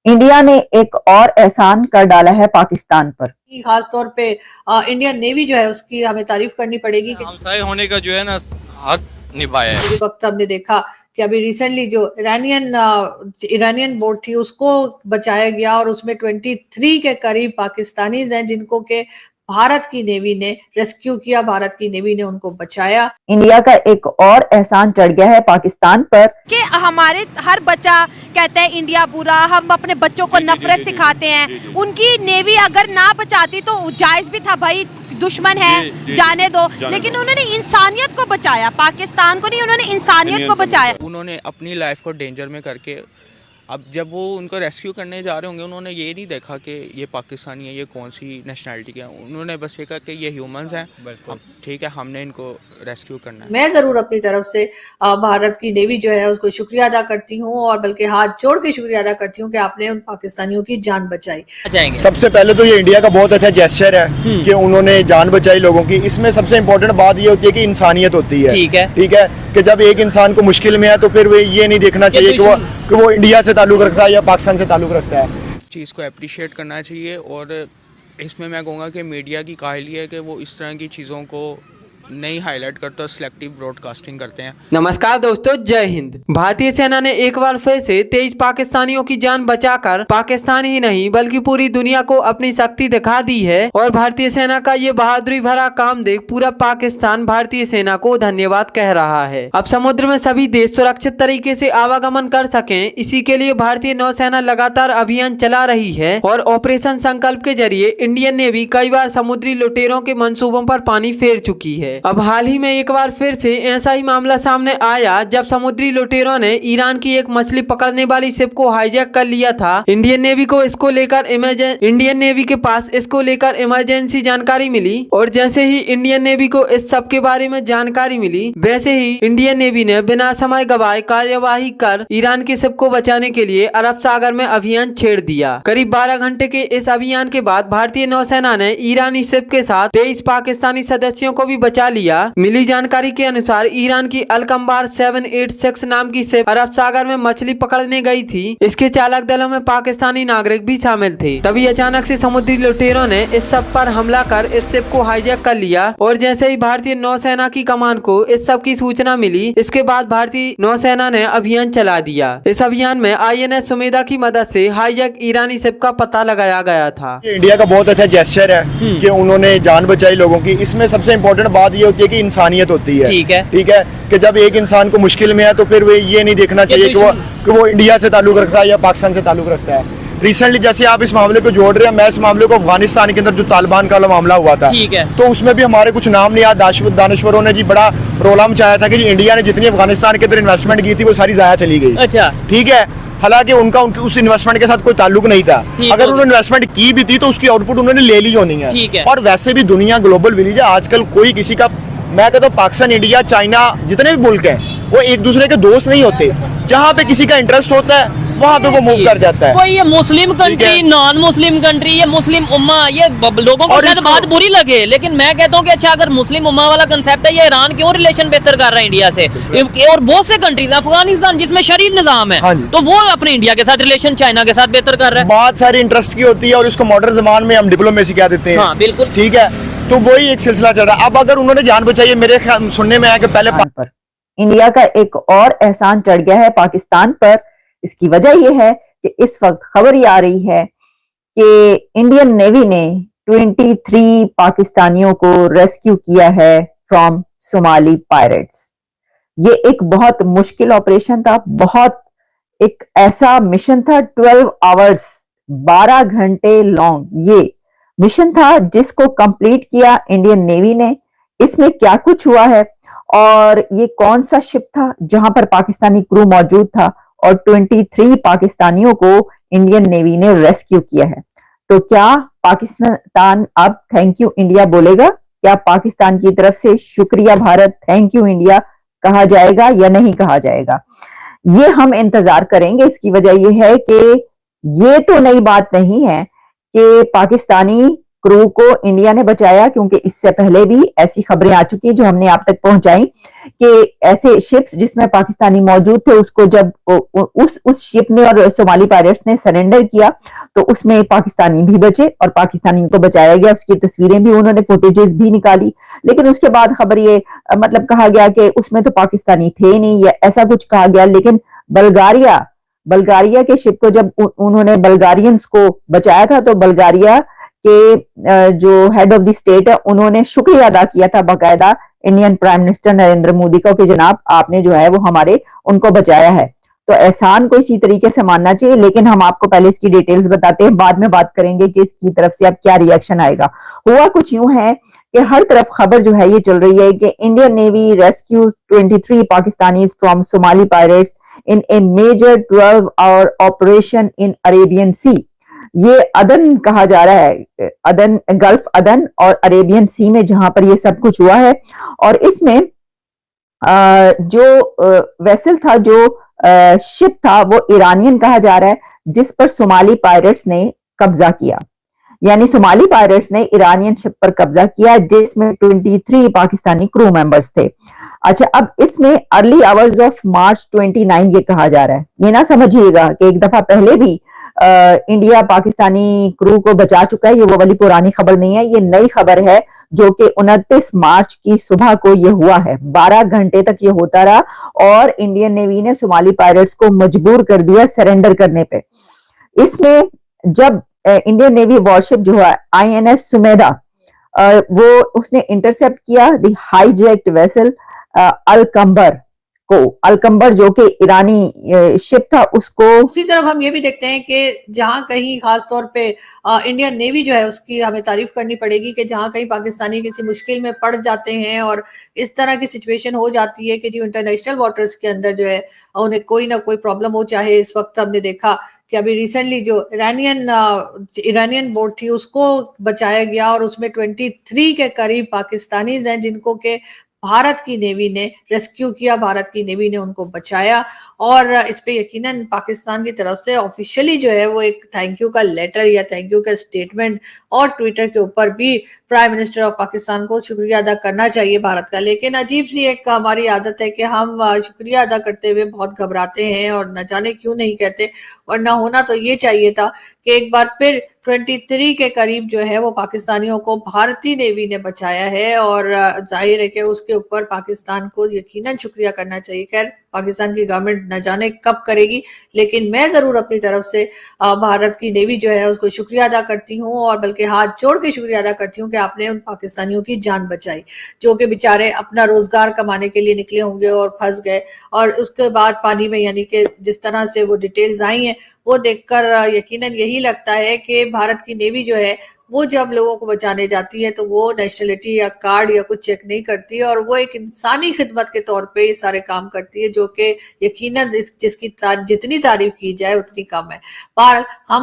India ने एक और एहसान कर डाला है पाकिस्तान पर। खास तौर पे इंडियन नेवी जो है उसकी हमें तारीफ करनी पड़ेगी कि हमसाये होने का जो है ना हक निभाया है। इस वक्त हमने देखा कि अभी रिसेंटली जो इरानियन बोट थी उसको बचाया गया और उसमें 23 के करीब पाकिस्तानीज हैं जिनको के भारत की नेवी ने रेस्क्यू किया, भारत की नेवी ने उनको बचाया। इंडिया का एक और एहसान चढ़ गया है पाकिस्तान पर कि हमारे हर बच्चा कहता है इंडिया बुरा, हम अपने बच्चों को नफरत सिखाते हैं। उनकी नेवी अगर ना बचाती तो जायज भी था, भाई दुश्मन है जाने दो, लेकिन उन्होंने इंसानियत को बचाया, पाकिस्तान को नहीं, उन्होंने इंसानियत को बचाया। उन्होंने अपनी लाइफ को डेंजर में करके अब जब वो उनको रेस्क्यू करने जा रहे होंगे उन्होंने ये नहीं देखा कि ये पाकिस्तानी है, ये कौन सी नेशनैलिटी के हैं। उन्होंने बस ये कहा कि ये ह्यूमंस हैं, ठीक है, हमने इनको रेस्क्यू करना है। मैं जरूर अपनी तरफ से भारत की नेवी जो है उसको शुक्रिया अदा करती हूँ और बल्कि हाथ जोड़ के शुक्रिया अदा करती हूँ कि आपने उन पाकिस्तानियों की जान बचाई। सबसे पहले तो ये इंडिया का बहुत अच्छा जेस्चर है कि उन्होंने जान बचाई लोगों की। इसमें सबसे इम्पोर्टेंट बात ये होती है कि इंसानियत होती है। ठीक है कि जब एक इंसान को मुश्किल में है तो फिर वो ये नहीं देखना चाहिए कि वो इंडिया से ताल्लुक रखता है या पाकिस्तान से ताल्लुक रखता है। इस चीज़ को अप्रिशिएट करना चाहिए और इसमें मैं कहूँगा कि मीडिया की काहिली है कि वो इस तरह की चीज़ों को नहीं हाईलाइट करते, सिलेक्टिव ब्रॉडकास्टिंग करते हैं। नमस्कार दोस्तों, जय हिंद। भारतीय सेना ने एक बार फिर से 23 पाकिस्तानियों की जान बचाकर पाकिस्तान ही नहीं बल्कि पूरी दुनिया को अपनी शक्ति दिखा दी है और भारतीय सेना का ये बहादुरी भरा काम देख पूरा पाकिस्तान भारतीय सेना को धन्यवाद कह रहा है। अब समुद्र में सभी देश सुरक्षित तरीके से आवागमन कर सकें, इसी के लिए भारतीय नौसेना लगातार अभियान चला रही है और ऑपरेशन संकल्प के जरिए इंडियन नेवी कई बार समुद्री लुटेरों के मंसूबों पर पानी फेर चुकी है। अब हाल ही में एक बार फिर से ऐसा ही मामला सामने आया जब समुद्री लुटेरों ने ईरान की एक मछली पकड़ने वाली शिप को हाईजैक कर लिया था। इंडियन नेवी के पास इसको लेकर इमरजेंसी जानकारी मिली और जैसे ही इंडियन नेवी को इस सब के बारे में जानकारी मिली वैसे ही इंडियन नेवी ने बिना समय गवाए कार्यवाही कर ईरान की शिप को बचाने के लिए अरब सागर में अभियान छेड़ दिया। करीब 12 घंटे के इस अभियान के बाद भारतीय नौसेना ने ईरानी शिप के साथ 23 पाकिस्तानी सदस्यों को भी बचा लिया। मिली जानकारी के अनुसार ईरान की अलकम्बार 786 नाम की शिप अरब सागर में मछली पकड़ने गई थी। इसके चालक दलों में पाकिस्तानी नागरिक भी शामिल थे। तभी अचानक से समुद्री लुटेरों ने इस सब पर हमला कर इस शिप को हाईजैक कर लिया और जैसे ही भारतीय नौसेना की कमान को इस सब की सूचना मिली, इसके बाद भारतीय नौसेना ने अभियान चला दिया। इस अभियान में INS सुमेधा की मदद से हाईजैक ईरानी शिप का पता लगाया गया था। इंडिया का बहुत अच्छा जेस्चर है कि उन्होंने जान बचाई लोगों की। इसमें सबसे इम्पोर्टेंट बात ये होती है कि इंसानियत होती है। ठीक है कि जब एक इंसान को मुश्किल में है तो फिर वो ये नहीं देखना चाहिए कि वो इंडिया से ताल्लुक रखता है या पाकिस्तान से ताल्लुक रखता है। रिसेंटली जैसे आप इस मामले को जोड़ रहे हैं, मैं इस मामले को अफगानिस्तान के अंदर जो तालिबान का मामला हुआ था, तो उसमें भी हमारे कुछ नाम नहीं याद, दानश्वरों ने जी बड़ा रोला मचाया था कि जी इंडिया ने जितनी अफगानिस्तान के अंदर इन्वेस्टमेंट की थी वो सारी जाया चली गई। अच्छा, ठीक है, हालांकि उनका उस इन्वेस्टमेंट के साथ कोई ताल्लुक नहीं था। अगर उन्होंने इन्वेस्टमेंट की भी थी तो उसकी आउटपुट उन्होंने ले ली होनी है। और वैसे भी दुनिया ग्लोबल विलेज है, आजकल कोई किसी का, मैं कहता हूँ पाकिस्तान, इंडिया, चाइना, जितने भी मुल्क हैं वो एक दूसरे के दोस्त नहीं होते। जहाँ पे किसी का इंटरेस्ट होता है वहाँ पे वो मूव कर जाता है। कोई ये Muslim country, non Muslim country, ये मुस्लिम उम्मा, ये लोगों को शायद बात बुरी लगे, लेकिन मैं कहता हूँ कि अच्छा अगर मुस्लिम उम्मा वाला कंसेप्ट है, ये ईरान क्यों रिलेशन बेहतर कर रहा है इंडिया से? और बहुत से कंट्रीज, अफगानिस्तान जिसमें शरीफ निजाम है, तो वो अपने इंडिया के साथ रिलेशन चाइना के साथ बेहतर कर रहा है। बहुत सारी इंटरेस्ट की होती है और उसको मॉडर्न जमान में हम डिप्लोमेसी कह देते हैं। हाँ, बिल्कुल ठीक है, तो वही एक सिलसिला चल रहा है। अब अगर उन्होंने जान बचाई, मेरे सुनने में आया कि पहले पर इंडिया का एक और एहसान चढ़ गया है पाकिस्तान पर। इसकी वजह यह है कि इस वक्त खबर ये आ रही है कि इंडियन नेवी ने 23 पाकिस्तानियों को रेस्क्यू किया है फ्रॉम सोमाली पायरेट्स। ये एक बहुत मुश्किल ऑपरेशन था, बहुत एक ऐसा मिशन था, 12 आवर्स 12 घंटे लॉन्ग ये मिशन था जिसको कंप्लीट किया इंडियन नेवी ने। इसमें क्या कुछ हुआ है और ये कौन सा शिप था जहां पर पाकिस्तानी क्रू मौजूद था और 23 पाकिस्तानियों को इंडियन नेवी ने रेस्क्यू किया है। तो क्या पाकिस्तान अब थैंक यू इंडिया बोलेगा? क्या पाकिस्तान की तरफ से शुक्रिया भारत, थैंक यू इंडिया कहा जाएगा या नहीं कहा जाएगा? ये हम इंतजार करेंगे। इसकी वजह यह है कि ये तो नई बात नहीं है कि पाकिस्तानी क्रू को इंडिया ने बचाया, क्योंकि इससे पहले भी ऐसी खबरें आ चुकी हैं जो हमने आप तक पहुंचाई कि ऐसे शिप्स जिसमें पाकिस्तानी मौजूद थे, उसको जब उस शिप ने और सोमाली पायरेट्स ने सरेंडर किया तो उसमें पाकिस्तानी भी बचे और पाकिस्तानियों को बचाया गया। उसकी तस्वीरें भी उन्होंने, फुटेजेस भी निकाली, लेकिन उसके बाद खबर ये मतलब कहा गया कि उसमें तो पाकिस्तानी थे नहीं, या ऐसा कुछ कहा गया। लेकिन बल्गारिया के शिप को जब उन्होंने बल्गारियंस को बचाया था तो बल्गारिया के जो हेड ऑफ द स्टेट है उन्होंने शुक्रिया अदा किया था बाकायदा Indian prime minister Narendra Modi का कि जनाब आपने जो है वो उनको बचाया है। तो एहसान को इसी तरीके से मानना चाहिए। लेकिन हम आपको पहले इसकी डिटेल्स बताते हैं, बाद में बात करेंगे कि इसकी तरफ से अब क्या रिएक्शन आएगा। हुआ कुछ यूं है कि हर तरफ खबर जो है ये चल रही है कि Indian navy rescue 23 Pakistanis from Somali pirates in a major 12-hour operation in Arabian sea. ये अदन कहा जा रहा है, अदन, गल्फ अदन और अरेबियन सी में जहां पर ये सब कुछ हुआ है। और इसमें जो वेसल था, जो शिप था, वो ईरानियन कहा जा रहा है, जिस पर सोमाली पायरेट्स ने कब्जा किया। यानी सोमाली पायरेट्स ने ईरानियन शिप पर कब्जा किया जिसमें 23 पाकिस्तानी क्रू मेंबर्स थे। अच्छा, अब इसमें अर्ली आवर्स ऑफ मार्च 29 ये कहा जा रहा है। ये ना समझिएगा कि एक दफा पहले भी इंडिया पाकिस्तानी क्रू को बचा चुका है, ये वो वाली पुरानी खबर नहीं है, ये नई खबर है जो कि 29 मार्च की सुबह को ये हुआ है। 12 घंटे तक ये होता रहा और इंडियन नेवी ने सोमाली पायरेट्स को मजबूर कर दिया सरेंडर करने पे। इसमें जब इंडियन नेवी वॉरशिप जो है INS सुमेधा, वो उसने इंटरसेप्ट किया द हाईजैक्ड वेसल अलकंबर जो कि ईरानी शिप था उसको। दूसरी तरफ हम ये भी देखते हैं कि जहां कहीं खास तौर पे इंडियन नेवी जो है उसकी हमें तारीफ करनी पड़ेगी कि जहां कहीं पाकिस्तानी किसी मुश्किल में पड़ जाते हैं और इस तरह की सिचुएशन हो जाती है कि जो इंटरनेशनल वाटर्स के अंदर जो है उन्हें कोई ना कोई प्रॉब्लम हो, चाहे इस वक्त हमने देखा कि अभी रिसेंटली जो इरानियन बोट थी उसको बचाया गया और उसमें 23 के करीब पाकिस्तानीज हैं जिनको के भारत की नेवी ने रेस्क्यू किया, भारत की नेवी ने उनको बचाया। और इस पे यकीनन पाकिस्तान की तरफ से ऑफिशियली जो है वो एक थैंक यू का लेटर या थैंक यू का स्टेटमेंट और ट्विटर के ऊपर भी प्राइम मिनिस्टर ऑफ पाकिस्तान को शुक्रिया अदा करना चाहिए भारत का। लेकिन अजीब सी एक हमारी आदत है कि हम शुक्रिया अदा करते हुए बहुत घबराते हैं और न जाने क्यों नहीं कहते, वरना होना तो ये चाहिए था कि एक बार फिर 23 के करीब जो है वो पाकिस्तानियों को भारतीय नेवी ने बचाया है और जाहिर है कि उसके ऊपर पाकिस्तान को यकीनन शुक्रिया करना चाहिए। खैर पाकिस्तान की गवर्नमेंट न जाने कब करेगी, लेकिन मैं जरूर अपनी तरफ से भारत की नेवी जो है उसको शुक्रिया अदा करती हूँ और बल्कि हाथ जोड़ के शुक्रिया अदा करती हूँ कि आपने उन पाकिस्तानियों की जान बचाई जो कि बेचारे अपना रोजगार कमाने के लिए निकले होंगे और फंस गए। और उसके बाद पानी में, यानी कि जिस तरह से वो डिटेल्स आई हैं वो देखकर यकीनन यही लगता है कि भारत की नेवी जो है वो जब लोगों को बचाने जाती है तो वो नेशनलिटी या कार्ड या कुछ चेक नहीं करती और वो एक इंसानी खिदमत के तौर पे ये सारे काम करती है, जो कि यकीनन जिसकी जितनी तारीफ की जाए उतनी कम है। पर हम